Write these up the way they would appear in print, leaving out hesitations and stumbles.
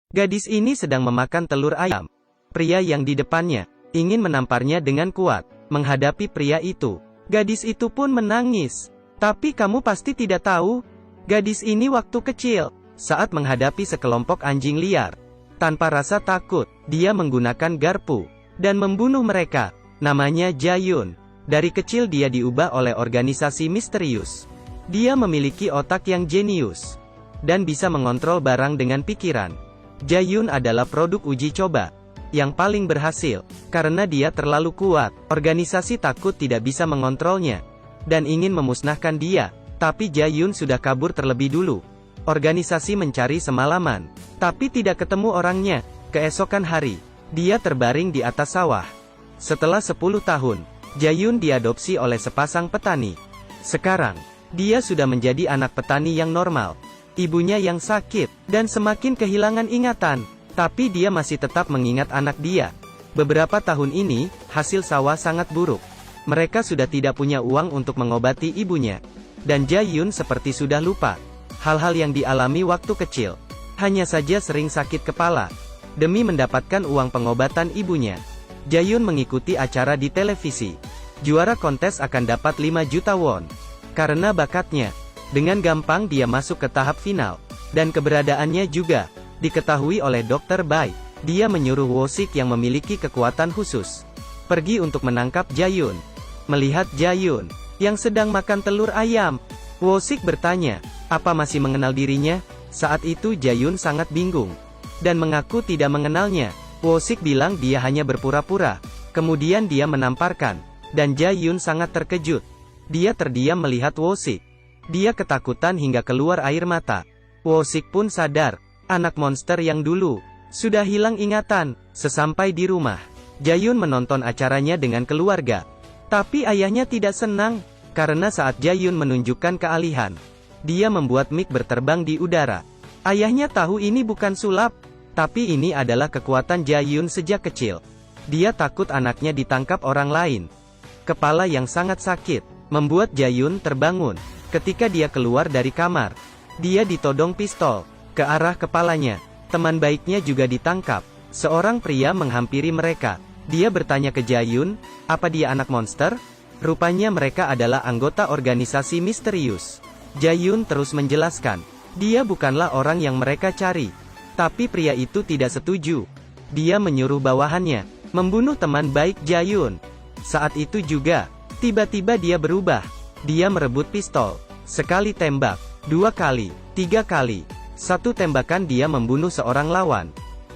Gadis ini sedang memakan telur ayam. Pria yang di depannya ingin menamparnya dengan kuat. Menghadapi pria itu, gadis itu pun menangis. Tapi kamu pasti tidak tahu, gadis ini waktu kecil, saat menghadapi sekelompok anjing liar, tanpa rasa takut, dia menggunakan garpu dan membunuh mereka. Namanya Jae-yun. Dari kecil dia diubah oleh organisasi misterius. Dia memiliki otak yang jenius dan bisa mengontrol barang dengan pikiran. Jae-yun adalah produk uji coba yang paling berhasil, karena dia terlalu kuat. Organisasi takut tidak bisa mengontrolnya, dan ingin memusnahkan dia, tapi Jae-yun sudah kabur terlebih dulu. Organisasi mencari semalaman, tapi tidak ketemu orangnya. Keesokan hari, dia terbaring di atas sawah. Setelah 10 tahun, Jae-yun diadopsi oleh sepasang petani. Sekarang, dia sudah menjadi anak petani yang normal. Ibunya yang sakit, dan semakin kehilangan ingatan. Tapi dia masih tetap mengingat anak dia. Beberapa tahun ini, hasil sawah sangat buruk. Mereka sudah tidak punya uang untuk mengobati ibunya. Dan Jae-yun seperti sudah lupa hal-hal yang dialami waktu kecil. Hanya saja sering sakit kepala. Demi mendapatkan uang pengobatan ibunya, Jae-yun mengikuti acara di televisi. Juara kontes akan dapat 5 juta won. Karena bakatnya, dengan gampang dia masuk ke tahap final. Dan keberadaannya juga diketahui oleh Dr. Bai. Dia menyuruh Wo-sik yang memiliki kekuatan khusus pergi untuk menangkap Jae-yun. Melihat Jae-yun yang sedang makan telur ayam, Wo-sik bertanya, apa masih mengenal dirinya? Saat itu Jae-yun sangat bingung dan mengaku tidak mengenalnya. Wo-sik bilang dia hanya berpura-pura. Kemudian dia menamparkan, dan Jae-yun sangat terkejut. Dia terdiam melihat Wo-sik. Dia ketakutan hingga keluar air mata. Wo-sik pun sadar, anak monster yang dulu sudah hilang ingatan. Sesampai di rumah, Jae-yun menonton acaranya dengan keluarga. Tapi ayahnya tidak senang, karena saat Jae-yun menunjukkan kealihan, dia membuat mic berterbang di udara. Ayahnya tahu ini bukan sulap, tapi ini adalah kekuatan Jae-yun sejak kecil. Dia takut anaknya ditangkap orang lain. Kepala yang sangat sakit membuat Jae-yun terbangun. Ketika dia keluar dari kamar, dia ditodong pistol ke arah kepalanya. Teman baiknya juga ditangkap. Seorang pria menghampiri mereka. Dia bertanya ke Jae-yun, apa dia anak monster? Rupanya mereka adalah anggota organisasi misterius. Jae-yun terus menjelaskan, dia bukanlah orang yang mereka cari. Tapi pria itu tidak setuju. Dia menyuruh bawahannya membunuh teman baik Jae-yun. Saat itu juga, tiba-tiba dia berubah. Dia merebut pistol. Sekali tembak, 2 kali, 3 kali. 1 tembakan dia membunuh seorang lawan.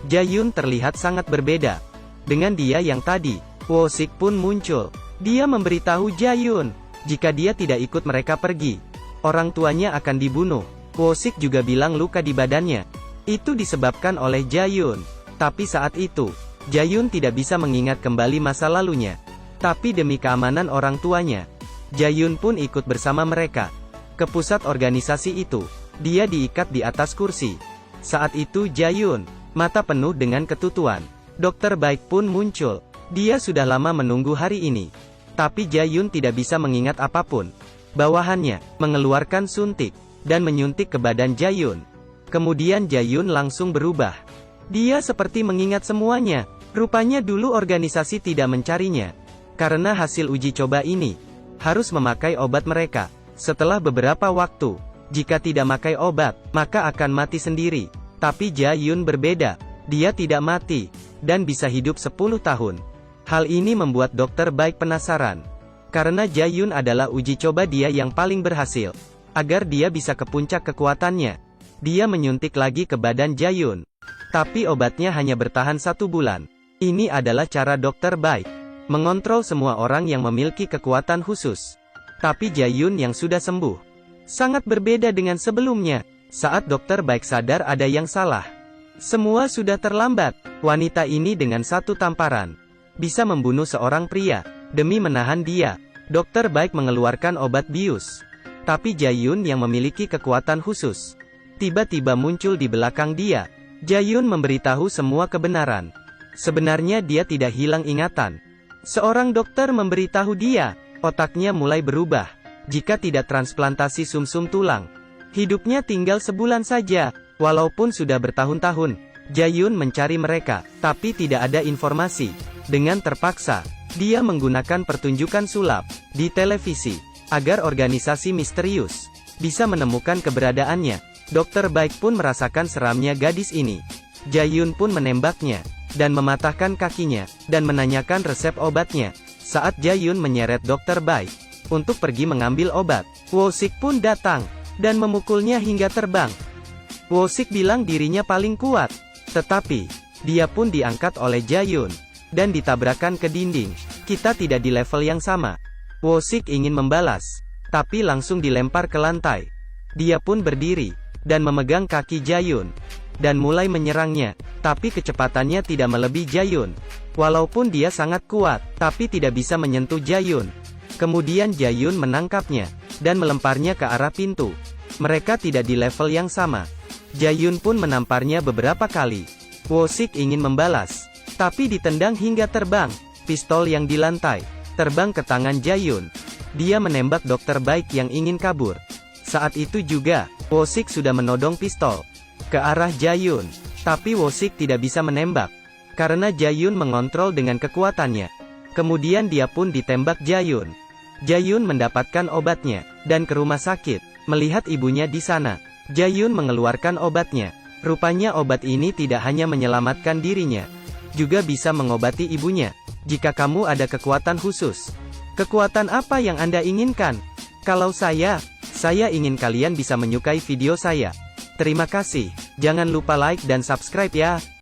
Jae-yun terlihat sangat berbeda dengan dia yang tadi. Wo-sik pun muncul. Dia memberitahu Jae-yun, jika dia tidak ikut mereka pergi, orang tuanya akan dibunuh. Wo-sik juga bilang luka di badannya itu disebabkan oleh Jae-yun. Tapi saat itu, Jae-yun tidak bisa mengingat kembali masa lalunya. Tapi demi keamanan orang tuanya, Jae-yun pun ikut bersama mereka ke pusat organisasi itu. Dia diikat di atas kursi. Saat itu Jae-yun, mata penuh dengan ketutuan. Dokter baik pun muncul. Dia sudah lama menunggu hari ini. Tapi Jae-yun tidak bisa mengingat apapun. Bawahannya mengeluarkan suntik dan menyuntik ke badan Jae-yun. Kemudian Jae-yun langsung berubah. Dia seperti mengingat semuanya. Rupanya dulu organisasi tidak mencarinya. Karena hasil uji coba ini harus memakai obat mereka. Setelah beberapa waktu, jika tidak makai obat, maka akan mati sendiri. Tapi Jae-yun berbeda. Dia tidak mati dan bisa hidup 10 tahun. Hal ini membuat dokter baik penasaran. Karena Jae-yun adalah uji coba dia yang paling berhasil. Agar dia bisa ke puncak kekuatannya, dia menyuntik lagi ke badan Jae-yun. Tapi obatnya hanya bertahan 1 bulan. Ini adalah cara dokter baik mengontrol semua orang yang memiliki kekuatan khusus. Tapi Jae-yun yang sudah sembuh sangat berbeda dengan sebelumnya. Saat dokter baik sadar ada yang salah, semua sudah terlambat. Wanita ini dengan 1 tamparan bisa membunuh seorang pria. Demi menahan dia, dokter baik mengeluarkan obat bius. Tapi Jae-yun yang memiliki kekuatan khusus tiba-tiba muncul di belakang dia. Jae-yun memberitahu semua kebenaran. Sebenarnya dia tidak hilang ingatan. Seorang dokter memberitahu dia, otaknya mulai berubah. Jika tidak transplantasi sumsum tulang, hidupnya tinggal sebulan saja. Walaupun sudah bertahun-tahun, Jae-yun mencari mereka, tapi tidak ada informasi. Dengan terpaksa, dia menggunakan pertunjukan sulap di televisi, agar organisasi misterius bisa menemukan keberadaannya. Dokter Baik pun merasakan seramnya gadis ini. Jae-yun pun menembaknya, dan mematahkan kakinya, dan menanyakan resep obatnya. Saat Jae-yun menyeret Dokter Baik untuk pergi mengambil obat, Wo-sik pun datang, dan memukulnya hingga terbang. Wo-sik bilang dirinya paling kuat, tetapi dia pun diangkat oleh Jae-yun, dan ditabrakkan ke dinding. Kita tidak di level yang sama. Wo-sik ingin membalas, tapi langsung dilempar ke lantai. Dia pun berdiri, dan memegang kaki Jae-yun, dan mulai menyerangnya, tapi kecepatannya tidak melebihi Jae-yun. Walaupun dia sangat kuat, tapi tidak bisa menyentuh Jae-yun. Kemudian Jae-yun menangkapnya, dan melemparnya ke arah pintu. Mereka tidak di level yang sama. Jae-yun pun menamparnya beberapa kali. Wo-sik ingin membalas, tapi ditendang hingga terbang. Pistol yang di lantai terbang ke tangan Jae-yun. Dia menembak Dokter Baik yang ingin kabur. Saat itu juga, Wo-sik sudah menodong pistol ke arah Jae-yun, tapi Wo-sik tidak bisa menembak karena Jae-yun mengontrol dengan kekuatannya. Kemudian dia pun ditembak Jae-yun. Jae-yun mendapatkan obatnya, dan ke rumah sakit. Melihat ibunya di sana, Jae-yun mengeluarkan obatnya. Rupanya obat ini tidak hanya menyelamatkan dirinya, juga bisa mengobati ibunya. Jika kamu ada kekuatan khusus, kekuatan apa yang Anda inginkan? Kalau saya ingin kalian bisa menyukai video saya. Terima kasih. Jangan lupa like dan subscribe ya.